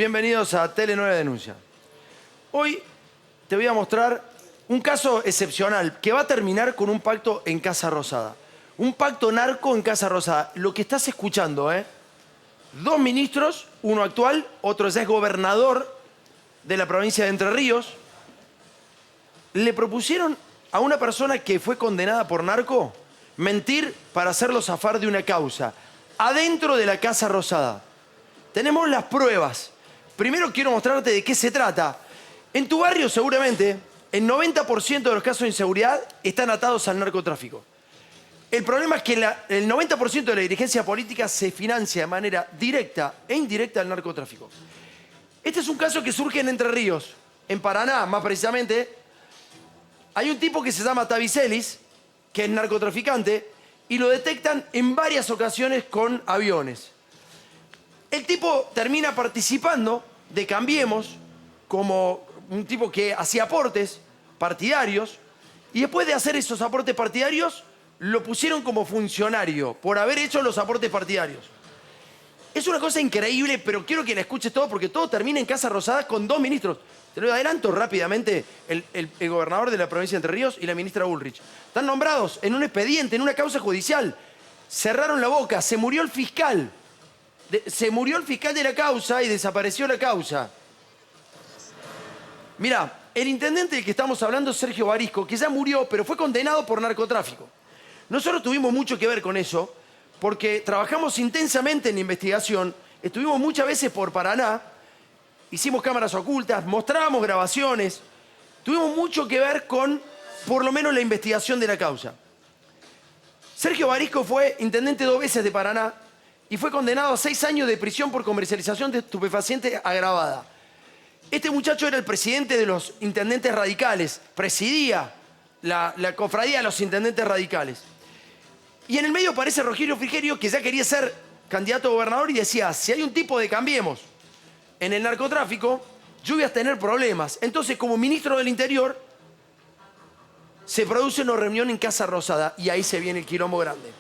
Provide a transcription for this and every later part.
bienvenidos a Tele9 Denuncia. Hoy te voy a mostrar un caso excepcional que va a terminar con un pacto en Casa Rosada. Un pacto narco en Casa Rosada. Lo que estás escuchando, Dos ministros, uno actual, otro ya es gobernador de la provincia de Entre Ríos, le propusieron a una persona que fue condenada por narco mentir para hacerlo zafar de una causa, adentro de la Casa Rosada. Tenemos las pruebas. Primero quiero mostrarte de qué se trata. En tu barrio, seguramente, el 90% de los casos de inseguridad están atados al narcotráfico. El problema es que el 90% de la dirigencia política se financia de manera directa e indirecta del narcotráfico. Este es un caso que surge en Entre Ríos, en Paraná, más precisamente. Hay un tipo que se llama Tavicelis, que es narcotraficante, y lo detectan en varias ocasiones con aviones. El tipo termina participando de Cambiemos como un tipo que hacía aportes partidarios, y después de hacer esos aportes partidarios, lo pusieron como funcionario por haber hecho los aportes partidarios. Es una cosa increíble, pero quiero que la escuches todo porque todo termina en Casa Rosada con dos ministros. Te lo adelanto rápidamente, el gobernador de la provincia de Entre Ríos y la ministra Bullrich. Están nombrados en un expediente, en una causa judicial. Cerraron la boca, se murió el fiscal. Se murió el fiscal de la causa y desapareció la causa. Mirá, el intendente del que estamos hablando es Sergio Barisco, que ya murió, pero fue condenado por narcotráfico. Nosotros tuvimos mucho que ver con eso, porque trabajamos intensamente en la investigación, estuvimos muchas veces por Paraná, hicimos cámaras ocultas, mostrábamos grabaciones, tuvimos mucho que ver con, por lo menos, la investigación de la causa. Sergio Barisco fue intendente 2 veces de Paraná y fue condenado a 6 años de prisión por comercialización de estupefacientes agravada. Este muchacho era el presidente de los intendentes radicales, presidía la cofradía de los intendentes radicales. Y en el medio aparece Rogelio Frigerio, que ya quería ser candidato a gobernador y decía, si hay un tipo de Cambiemos en el narcotráfico, yo voy a tener problemas. Entonces, como ministro del Interior, se produce una reunión en Casa Rosada y ahí se viene el quilombo grande.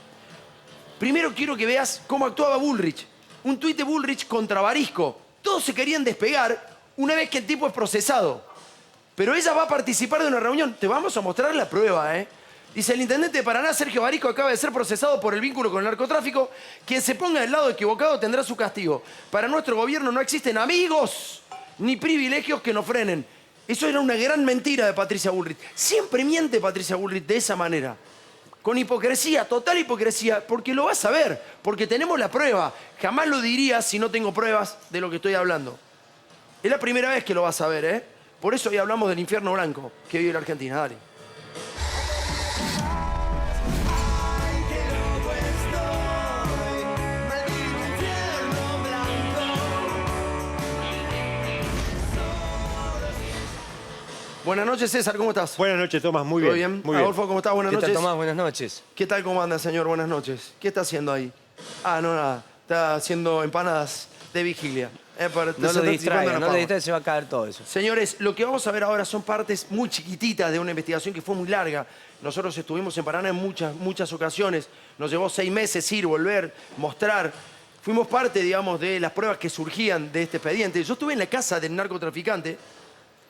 Primero quiero que veas cómo actuaba Bullrich. Un tuit de Bullrich contra Barisco. Todos se querían despegar una vez que el tipo es procesado. Pero ella va a participar de una reunión. Te vamos a mostrar la prueba, Dice, el intendente de Paraná, Sergio Barisco, acaba de ser procesado por el vínculo con el narcotráfico. Quien se ponga del lado equivocado tendrá su castigo. Para nuestro gobierno no existen amigos ni privilegios que nos frenen. Eso era una gran mentira de Patricia Bullrich. Siempre miente Patricia Bullrich de esa manera. Con hipocresía, total hipocresía, porque lo vas a ver, porque tenemos la prueba. Jamás lo diría si no tengo pruebas de lo que estoy hablando. Es la primera vez que lo vas a ver, Por eso hoy hablamos del infierno blanco que vive la Argentina. Dale. Buenas noches, César, ¿cómo estás? Buenas noches, Tomás, muy bien. ¿Todo bien? Muy bien. Adolfo, ¿cómo estás? Buenas noches. ¿Qué tal, Tomás? Buenas noches. ¿Qué tal, cómo anda, señor? Buenas noches. ¿Qué está haciendo ahí? Ah, no, nada. Está haciendo empanadas de vigilia. No lo distraiga, se va a caer todo eso. Señores, lo que vamos a ver ahora son partes muy chiquititas de una investigación que fue muy larga. Nosotros estuvimos en Paraná en muchas ocasiones. Nos llevó 6 meses ir, volver, mostrar. Fuimos parte, digamos, de las pruebas que surgían de este expediente. Yo estuve en la casa del narcotraficante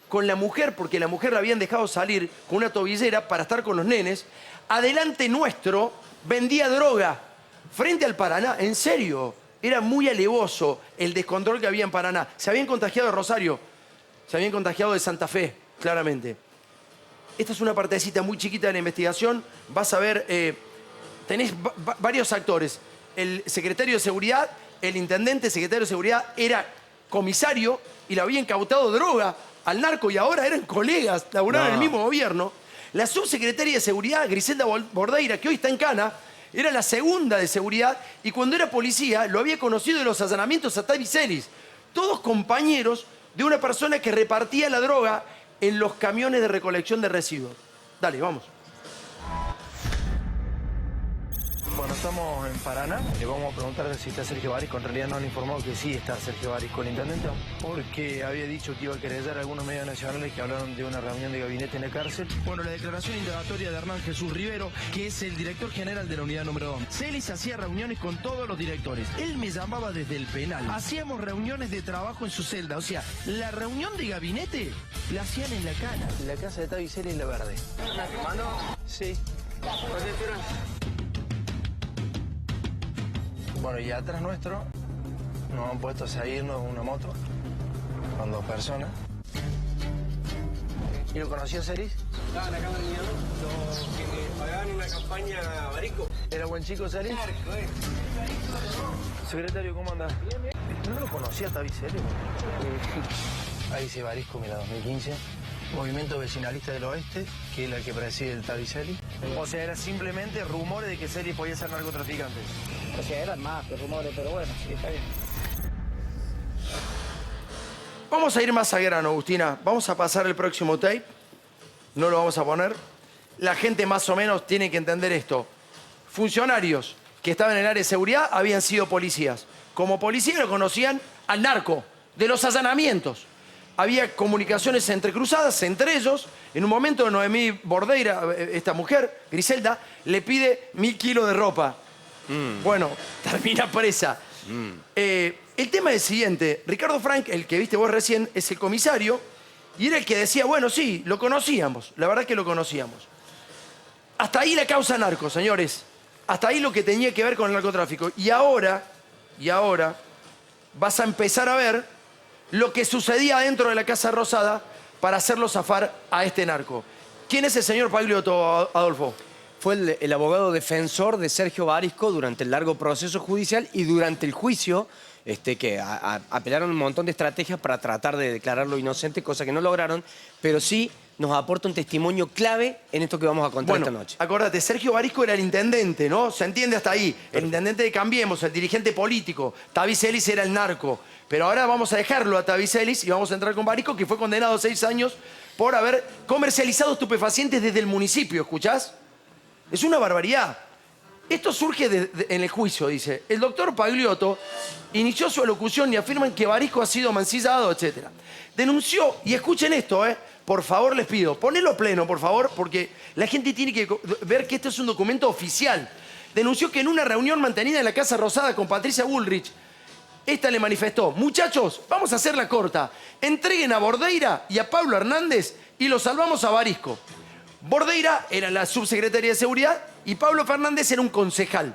con la mujer, porque la mujer la habían dejado salir con una tobillera para estar con los nenes. Adelante nuestro vendía droga frente al Paraná. En serio, era muy alevoso el descontrol que había en Paraná. Se habían contagiado de Rosario, se habían contagiado de Santa Fe, claramente. Esta es una partecita muy chiquita de la investigación. Vas a ver, tenés varios actores. El secretario de Seguridad, el intendente, secretario de Seguridad, era comisario y le había incautado droga al narco y ahora eran colegas, laburaban en el mismo gobierno. La subsecretaria de Seguridad, Griselda Bordeira, que hoy está en Cana, era la segunda de Seguridad y cuando era policía lo había conocido de los allanamientos a Tavicelis. Todos compañeros de una persona que repartía la droga en los camiones de recolección de residuos. Dale, vamos. Bueno, estamos en Paraná. Le vamos a preguntar si está Sergio Barisco. En realidad nos han informado que sí está Sergio Barisco, el intendente, porque había dicho que iba a querellar a algunos medios nacionales que hablaron de una reunión de gabinete en la cárcel. Bueno, la declaración indagatoria de Hernán Jesús Rivero, que es el director general de la unidad número 2. Celis hacía reuniones con todos los directores. Él me llamaba desde el penal. Hacíamos reuniones de trabajo en su celda. O sea, la reunión de gabinete la hacían en la cana. En la casa de Tavi Celis, La Verde. ¿Mano? Sí. Bueno, y atrás nuestro nos han puesto a seguirnos una moto con 2 personas. ¿Y lo conocía Celis? Estaban acá manejando los que me pagaban una campaña a Barisco. ¿Era buen chico Celis? Claro, Secretario, ¿cómo anda? Bien. ¿No lo conocía Tavi Celis? Ahí dice Barisco, mira, 2015. Movimiento Vecinalista del Oeste, que es la que preside el Tavi Celis. O sea, era simplemente rumores de que Celis podía ser narcotraficante. O sea, eran más que rumores, pero bueno, sí, está bien. Vamos a ir más a grano, Agustina. Vamos a pasar el próximo tape. No lo vamos a poner. La gente más o menos tiene que entender esto. Funcionarios que estaban en el área de seguridad habían sido policías. Como policía lo conocían al narco, de los allanamientos. Había comunicaciones entrecruzadas entre ellos. En un momento Noemí Bordeira, esta mujer, Griselda, le pide 1000 kilos de ropa. Bueno, termina presa. El tema es el siguiente. Ricardo Frank, el que viste vos recién, es el comisario y era el que decía, bueno, sí, lo conocíamos. La verdad que lo conocíamos. Hasta ahí la causa narco, señores. Hasta ahí lo que tenía que ver con el narcotráfico. Y ahora vas a empezar a ver lo que sucedía dentro de la Casa Rosada para hacerlo zafar a este narco. ¿Quién es el señor Pagliotto, Adolfo? Fue el abogado defensor de Sergio Barisco durante el largo proceso judicial y durante el juicio, que apelaron un montón de estrategias para tratar de declararlo inocente, cosa que no lograron, pero sí nos aporta un testimonio clave en esto que vamos a contar esta noche. Acordate, Sergio Barisco era el intendente, ¿no? Se entiende hasta ahí. El intendente de Cambiemos, el dirigente político. Tavi Celis era el narco. Pero ahora vamos a dejarlo a Tavi Celis y vamos a entrar con Barisco, que fue condenado a 6 años por haber comercializado estupefacientes desde el municipio, ¿escuchás? Es una barbaridad. Esto surge en el juicio, dice. El doctor Pagliotto inició su alocución y afirman que Barisco ha sido mancillado, etc. Denunció, y escuchen esto, por favor les pido, ponelo pleno, por favor, porque la gente tiene que ver que esto es un documento oficial. Denunció que en una reunión mantenida en la Casa Rosada con Patricia Bullrich, esta le manifestó, muchachos, vamos a hacerla corta, entreguen a Bordeira y a Pablo Hernández y lo salvamos a Barisco. Bordeira era la subsecretaria de Seguridad y Pablo Fernández era un concejal.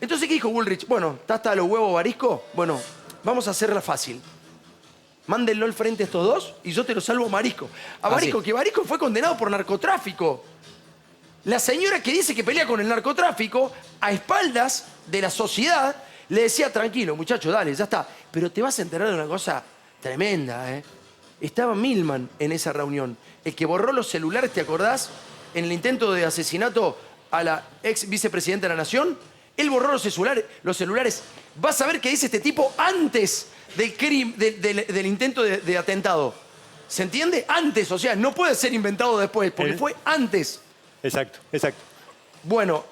Entonces, ¿qué dijo Bullrich? Bueno, ¿está hasta los huevos Barisco? Bueno, vamos a hacerla fácil. Mándenlo al frente a estos dos y yo te lo salvo a Barisco. A Barisco, que Barisco fue condenado por narcotráfico. La señora que dice que pelea con el narcotráfico, a espaldas de la sociedad, le decía, tranquilo, muchacho, dale, ya está. Pero te vas a enterar de una cosa tremenda, Estaba Milman en esa reunión, el que borró los celulares, ¿te acordás? En el intento de asesinato a la ex vicepresidenta de la Nación. Él borró los celulares. Vas a ver qué dice este tipo antes del intento de atentado. ¿Se entiende? Antes, o sea, no puede ser inventado después, porque fue antes. Exacto. Bueno,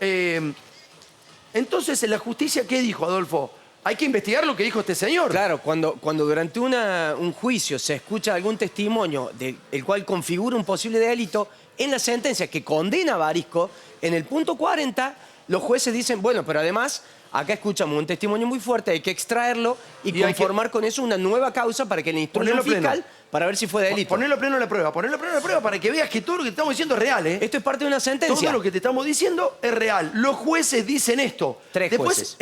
entonces, ¿en la justicia qué dijo, Adolfo? Hay que investigar lo que dijo este señor. Claro, cuando durante un juicio se escucha algún testimonio el cual configura un posible delito, en la sentencia que condena a Barisco, en el punto 40, los jueces dicen, bueno, pero además, acá escuchamos un testimonio muy fuerte, hay que extraerlo y conformar con eso una nueva causa para que le instruya un fiscal para ver si fue delito. Ponerlo pleno en la prueba, para que veas que todo lo que te estamos diciendo es real, Esto es parte de una sentencia. Todo lo que te estamos diciendo es real. Los jueces dicen esto. Después,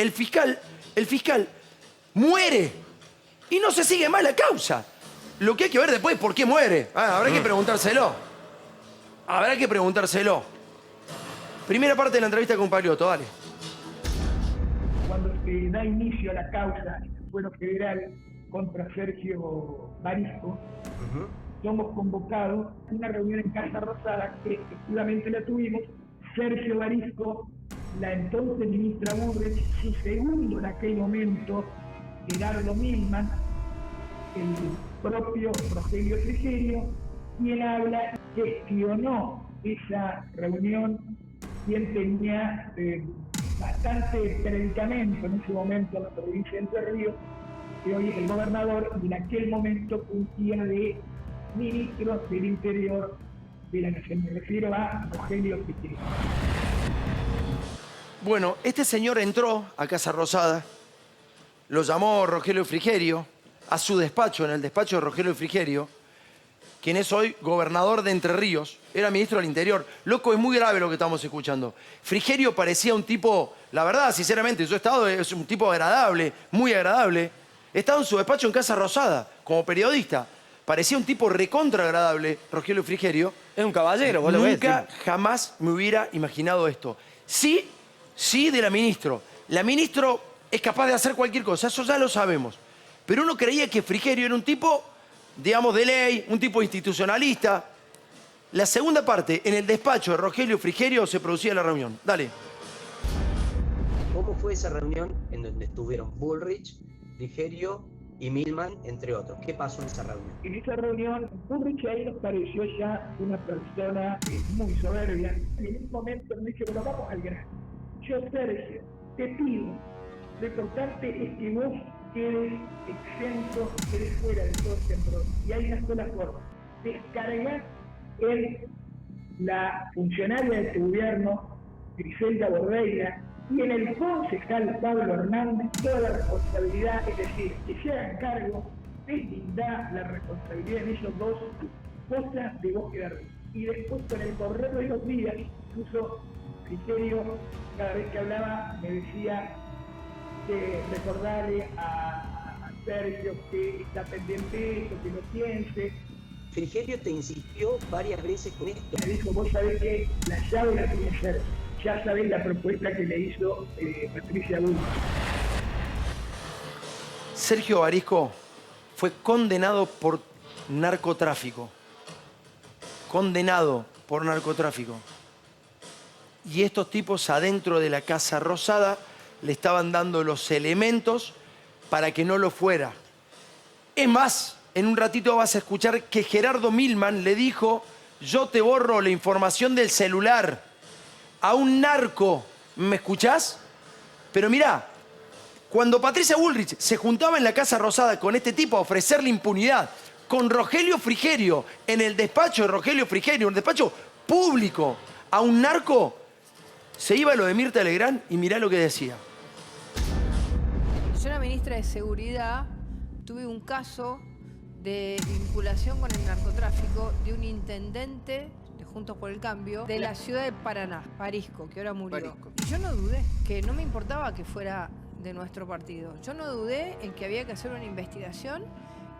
el fiscal muere y no se sigue más la causa. Lo que hay que ver después es por qué muere. Habrá que preguntárselo. Primera parte de la entrevista con Pagliotto, dale. Cuando se da inicio a la causa en el fuero federal contra Sergio Barisco, somos convocados a una reunión en Casa Rosada que efectivamente la tuvimos. Sergio Barisco, la entonces ministra Bullrich, su segundo en aquel momento, Gerardo Milman, el propio Rogelio Frigerio, quien habla, gestionó esa reunión, quien tenía bastante predicamento en ese momento en la provincia de Entre Ríos, que hoy es el gobernador, y en aquel momento fungía de ministro del Interior de la Nación. Me refiero a Rogelio Frigerio. Bueno, este señor entró a Casa Rosada, lo llamó Rogelio Frigerio a su despacho, en el despacho de Rogelio Frigerio, quien es hoy gobernador de Entre Ríos, era ministro del Interior. Loco, es muy grave lo que estamos escuchando. Frigerio parecía un tipo, la verdad, sinceramente, yo he estado, es un tipo agradable, muy agradable. He estado en su despacho en Casa Rosada, como periodista. Parecía un tipo recontra agradable, Rogelio Frigerio. Es un caballero, vos lo ves. Nunca, jamás me hubiera imaginado esto. Sí de la ministro. La ministro es capaz de hacer cualquier cosa, eso ya lo sabemos. Pero uno creía que Frigerio era un tipo, digamos, de ley, un tipo institucionalista. La segunda parte, en el despacho de Rogelio Frigerio se producía la reunión. Dale. ¿Cómo fue esa reunión en donde estuvieron Bullrich, Frigerio y Milman, entre otros? ¿Qué pasó en esa reunión? En esa reunión, Bullrich ahí nos pareció ya una persona muy soberbia. En un momento me dice, bueno, vamos al grano. Yo, Sergio, te pido, lo importante es que vos quedes exento, quedes fuera de todo este embrollo. Y hay una sola forma, descargar en la funcionaria de tu gobierno, Griselda Bordeira, y en el concejal Pablo Hernández toda la responsabilidad, es decir, que se hagan cargo, deslindar la responsabilidad en ellos dos, cosas de vos quedar bien. Y después, con el correr de los días, incluso Frigerio, cada vez que hablaba, me decía que recordarle a Sergio que está pendiente de esto, que lo piense. Frigerio te insistió varias veces con esto. Me dijo, vos sabés que la llave la tiene Sergio. Ya sabés la propuesta que le hizo Patricia Bullrich. Sergio Barisco fue condenado por narcotráfico. Condenado por narcotráfico. Y estos tipos adentro de la Casa Rosada le estaban dando los elementos para que no lo fuera. Es más, en un ratito vas a escuchar que Gerardo Milman le dijo, yo te borro la información del celular a un narco. ¿Me escuchás? Pero mirá, cuando Patricia Bullrich se juntaba en la Casa Rosada con este tipo a ofrecerle impunidad, con Rogelio Frigerio, en el despacho de Rogelio Frigerio, un despacho público, a un narco, se iba lo de Mirta Legrand y mirá lo que decía. Yo era ministra de Seguridad, tuve un caso de vinculación con el narcotráfico de un intendente de Juntos por el Cambio de la ciudad de Paraná, Barisco, que ahora murió. Y yo no dudé, que no me importaba que fuera de nuestro partido. Yo no dudé en que había que hacer una investigación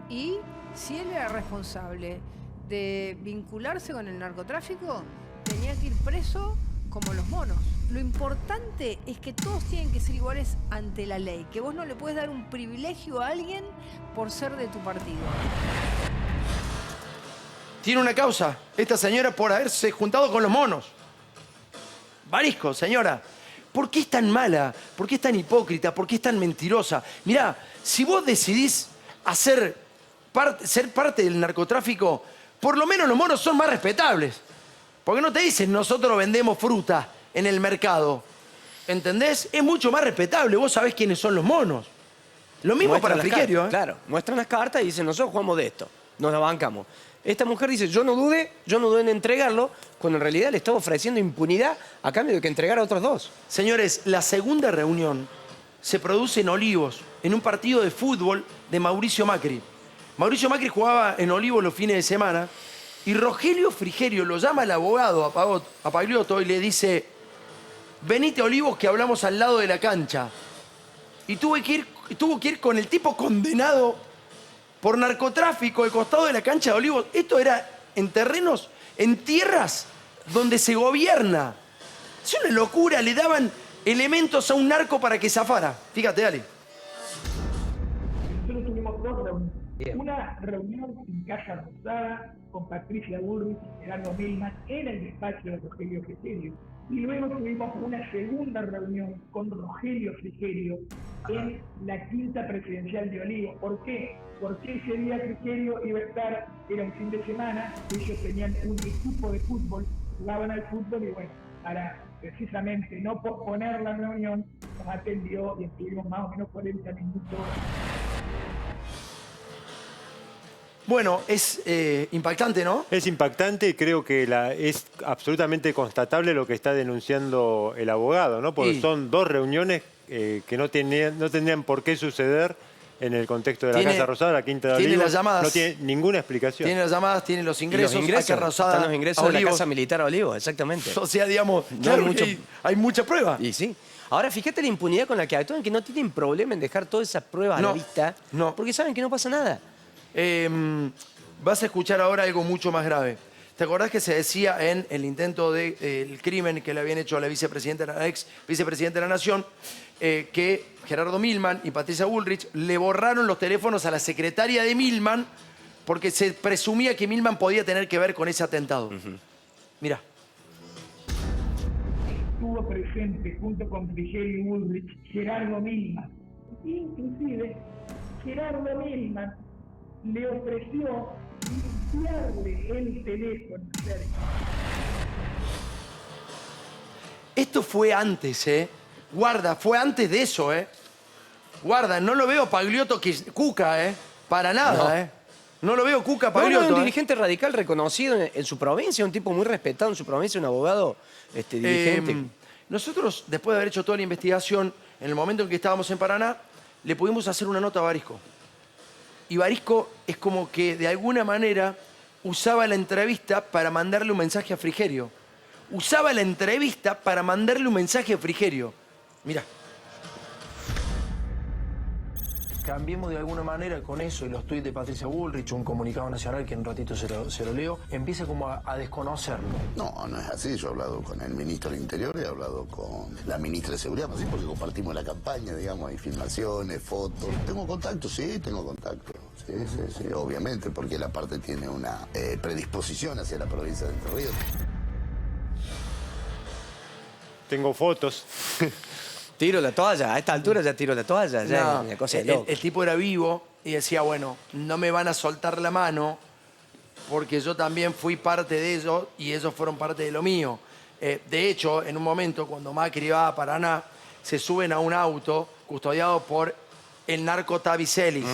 y si él era responsable de vincularse con el narcotráfico, tenía que ir preso como los monos. Lo importante es que todos tienen que ser iguales ante la ley, que vos no le puedes dar un privilegio a alguien por ser de tu partido. Tiene una causa, esta señora, por haberse juntado con los monos. Barisco, señora, ¿por qué es tan mala? ¿Por qué es tan hipócrita? ¿Por qué es tan mentirosa? Mirá, si vos decidís ser parte del narcotráfico, por lo menos los monos son más respetables. Porque no te dicen, nosotros vendemos fruta en el mercado. ¿Entendés? Es mucho más respetable. Vos sabés quiénes son los monos. Lo mismo Muestran para las Frigerio, cartas, Claro, muestran las cartas y dicen, nosotros jugamos de esto, nos la bancamos. Esta mujer dice, yo no dudé en entregarlo, cuando en realidad le estaba ofreciendo impunidad a cambio de que entregara a otros dos. Señores, la segunda reunión se produce en Olivos, en un partido de fútbol de Mauricio Macri. Mauricio Macri jugaba en Olivos los fines de semana y Rogelio Frigerio lo llama al abogado, a Pagliotto, y le dice, venite a Olivos que hablamos al lado de la cancha. Y tuvo que ir con el tipo condenado por narcotráfico al costado de la cancha de Olivos. Esto era en terrenos, en tierras donde se gobierna. Es una locura, le daban elementos a un narco para que zafara. Fíjate, dale. Nosotros tuvimos dos reuniones. Bien. Una reunión en Casa Rosada con Patricia Bullrich y Gerardo Milman en el despacho de Rogelio Frigerio. Y luego tuvimos una segunda reunión con Rogelio Frigerio en la quinta presidencial de Olivos. ¿Por qué? Porque ese día Frigerio iba a estar, era un fin de semana, ellos tenían un equipo de fútbol, jugaban al fútbol y bueno, para precisamente no posponer la reunión, nos atendió y estuvimos más o menos 40 minutos. Bueno, es impactante, ¿no? Es impactante y creo que es absolutamente constatable lo que está denunciando el abogado, ¿no? Porque son dos reuniones que no tendrían por qué suceder en el contexto de la Casa Rosada, la Quinta de tiene Olivos. las llamadas. No tiene ninguna explicación. Tiene las llamadas, tiene los Y ingresos, los ingresos, Casa Rosada, están los ingresos a de la Olivos. Casa Militar a Olivos, exactamente. O sea, digamos, No claro hay mucho- que hay mucha prueba. Y sí. Ahora, fíjate la impunidad con la que actúan, que no tienen problema en dejar todas esas pruebas a No, la vista, no. porque saben que no pasa nada. Vas a escuchar ahora algo mucho más grave. ¿Te acordás que se decía en el intento del crimen que le habían hecho a la ex vicepresidenta de la Nación, que Gerardo Milman y Patricia Bullrich le borraron los teléfonos a la secretaria de Milman porque se presumía que Milman podía tener que ver con ese atentado? Mirá. Estuvo presente junto con Frigerio Bullrich Gerardo Milman. Inclusive, Gerardo Milman le ofreció limpiarle el teléfono. Esto fue antes, ¿eh? Guarda, fue antes de eso, ¿eh? Guarda, no lo veo Pagliotto Cuca, ¿eh? Para nada, No. ¿eh? No lo veo Cuca No, Pagliotto. un ¿eh? dirigente radical reconocido en su provincia, un tipo muy respetado en su provincia, un abogado dirigente. Nosotros, después de haber hecho toda la investigación, en el momento en que estábamos en Paraná, le pudimos hacer una nota a Barisco. Y Barisco es como que, de alguna manera, usaba la entrevista para mandarle un mensaje a Frigerio. Usaba la entrevista para mandarle un mensaje a Frigerio. Mirá. Cambiemos de alguna manera con eso y los tuits de Patricia Bullrich, un comunicado nacional que en un ratito se lo leo, empieza como a desconocerlo. No, no es así. Yo he hablado con el ministro del Interior, he hablado con la ministra de Seguridad, ¿sí? Porque compartimos la campaña, digamos, hay filmaciones, fotos. ¿Tengo contacto? Sí, tengo contacto. Sí, obviamente, porque la parte tiene una predisposición hacia la provincia de Entre Ríos. Tengo fotos. Tiro la toalla, a esta altura ya tiro la toalla, ya No, es una cosa de el loco. tipo era vivo y decía, bueno, no me van a soltar la mano porque yo también fui parte de ellos y ellos fueron parte de lo mío. De hecho, en un momento, cuando Macri va a Paraná, se suben a un auto custodiado por el narco Tavis Ellis,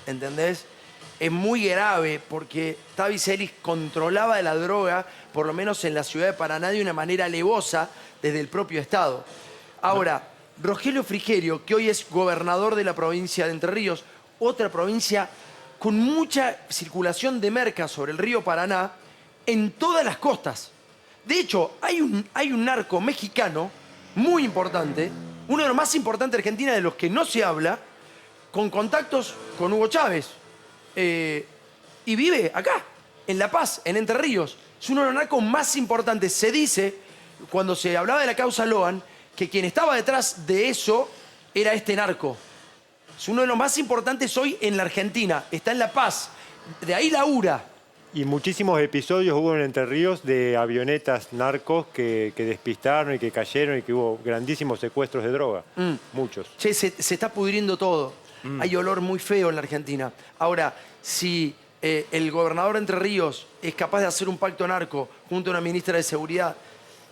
¿entendés? Es muy grave porque Tavis Ellis controlaba de la droga, por lo menos en la ciudad de Paraná, de una manera alevosa desde el propio Estado. Ahora, Rogelio Frigerio, que hoy es gobernador de la provincia de Entre Ríos, otra provincia con mucha circulación de merca sobre el río Paraná, en todas las costas. De hecho, hay un narco mexicano muy importante, uno de los más importantes de Argentina, de los que no se habla, con contactos con Hugo Chávez. Y vive acá, en La Paz, en Entre Ríos. Es uno de los narcos más importantes. Se dice, cuando se hablaba de la causa Loan, que quien estaba detrás de eso era este narco. Es uno de los más importantes hoy en la Argentina. Está en La Paz. De ahí labura. Y muchísimos episodios hubo en Entre Ríos de avionetas narcos que despistaron y que cayeron y que hubo grandísimos secuestros de droga. Muchos. Che, se está pudriendo todo. Hay olor muy feo en la Argentina. Ahora, si el gobernador de Entre Ríos es capaz de hacer un pacto narco junto a una ministra de Seguridad,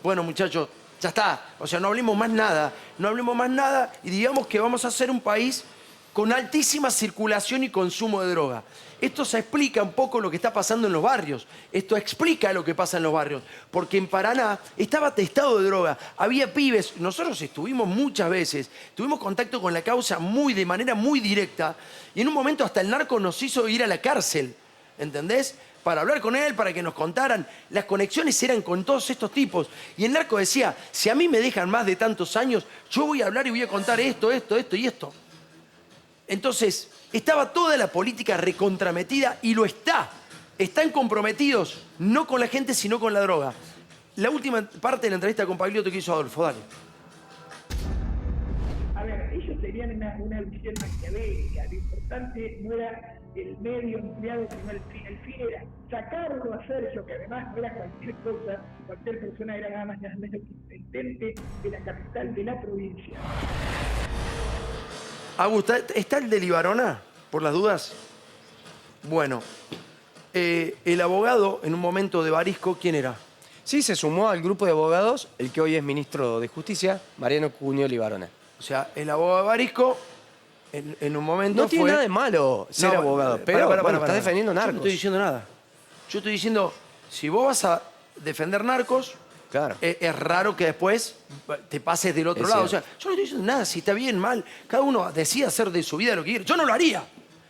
bueno, muchachos, ya está. O sea, no hablemos más nada. No hablemos más nada y digamos que vamos a ser un país con altísima circulación y consumo de droga. Esto se explica un poco lo que está pasando en los barrios. Esto explica lo que pasa en los barrios. Porque en Paraná estaba atestado de droga. Había pibes. Nosotros estuvimos muchas veces. Tuvimos contacto con la causa de manera muy directa. Y en un momento hasta el narco nos hizo ir a la cárcel. ¿Entendés? Para hablar con él, para que nos contaran. Las conexiones eran con todos estos tipos. Y el narco decía, si a mí me dejan más de tantos años, yo voy a hablar y voy a contar esto, esto, esto y esto. Entonces, estaba toda la política recontrametida y lo está. Están comprometidos, no con la gente, sino con la droga. La última parte de la entrevista con Pagliotto que hizo Adolfo, dale. A ver, ellos tenían una visión maquiavélica. Lo importante no era el medio empleado, sino el fin. El fin era sacarlo a Sergio, que además no era cualquier cosa, cualquier persona, era nada más y nada menos que intendente de la capital de la provincia. Augusto, ¿está el de Libarona? Por las dudas. Bueno, el abogado, en un momento de Barisco, ¿quién era? Sí, se sumó al grupo de abogados el que hoy es ministro de Justicia, Mariano Cunioli Barona. O sea, el abogado Barisco en un momento No tiene fue... nada de malo ser abogado, pero bueno, está defendiendo narcos. Yo no estoy diciendo nada. Yo estoy diciendo, si vos vas a defender narcos, Claro. es raro que después te pases del otro Es lado. cierto. O sea, yo no estoy diciendo nada, si está bien, mal. Cada uno decide hacer de su vida lo que quiere. Yo no lo haría.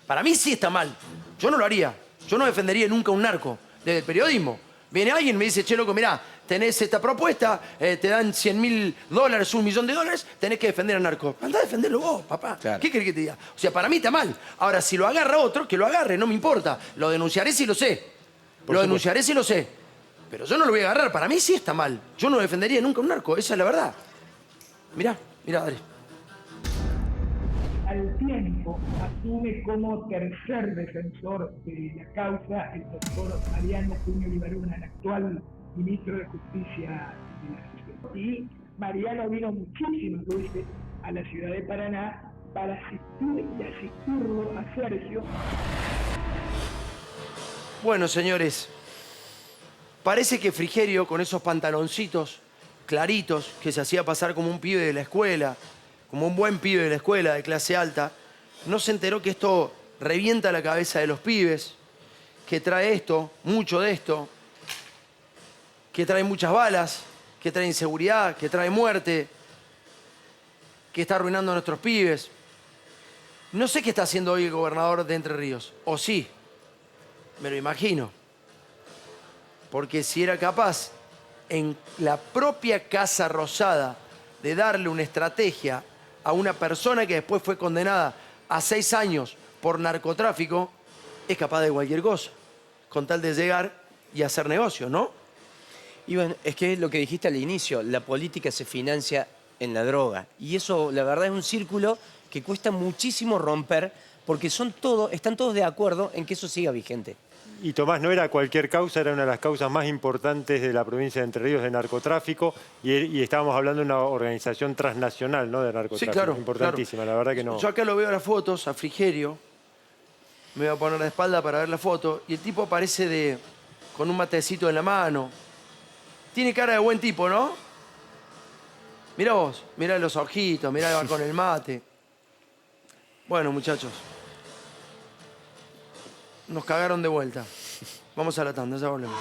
Para mí sí está mal. Yo no lo haría. Yo no defendería nunca un narco desde el periodismo. Viene alguien y me dice, che, loco, mirá, tenés esta propuesta, te dan $100.000, $1.000.000, tenés que defender al narco. Andá a defenderlo vos, papá. Claro. ¿Qué querés que te diga? O sea, para mí está mal. Ahora, si lo agarra otro, que lo agarre, no me importa. Lo denunciaré si lo sé. Lo denunciaré si lo sé. Pero yo no lo voy a agarrar. Para mí sí está mal. Yo no defendería nunca un narco. Esa es la verdad. Mirá, dale. Al tiempo asume como tercer defensor de la causa el doctor Mariano Cunioli Barona, el actual ministro de Justicia de la Nación. Y Mariano vino muchísimas veces a la ciudad de Paraná para asistir y asistirlo a Sergio. Bueno, señores, parece que Frigerio, con esos pantaloncitos claritos, que se hacía pasar como un pibe de la escuela, como un buen pibe de la escuela de clase alta, no se enteró que esto revienta la cabeza de los pibes, que trae esto, mucho de esto, que trae muchas balas, que trae inseguridad, que trae muerte, que está arruinando a nuestros pibes. No sé qué está haciendo hoy el gobernador de Entre Ríos, o sí, me lo imagino. Porque si era capaz, en la propia Casa Rosada, de darle una estrategia a una persona que después fue condenada a 6 años por narcotráfico, es capaz de cualquier cosa, con tal de llegar y hacer negocio, ¿no? Y bueno, es que es lo que dijiste al inicio, la política se financia en la droga. Y eso, la verdad, es un círculo que cuesta muchísimo romper, porque están todos de acuerdo en que eso siga vigente. Y Tomás, no era cualquier causa, era una de las causas más importantes de la provincia de Entre Ríos de narcotráfico y estábamos hablando de una organización transnacional, ¿no? De narcotráfico. Sí, claro. Importantísima, claro. la verdad que no. Yo acá lo veo a las fotos, a Frigerio, me voy a poner de espalda para ver la foto, y el tipo aparece con un matecito en la mano. Tiene cara de buen tipo, ¿no? Mirá vos, mirá los ojitos, mirá, va con el mate. Bueno, muchachos. Nos cagaron de vuelta. Vamos a la tanda, ya volvemos.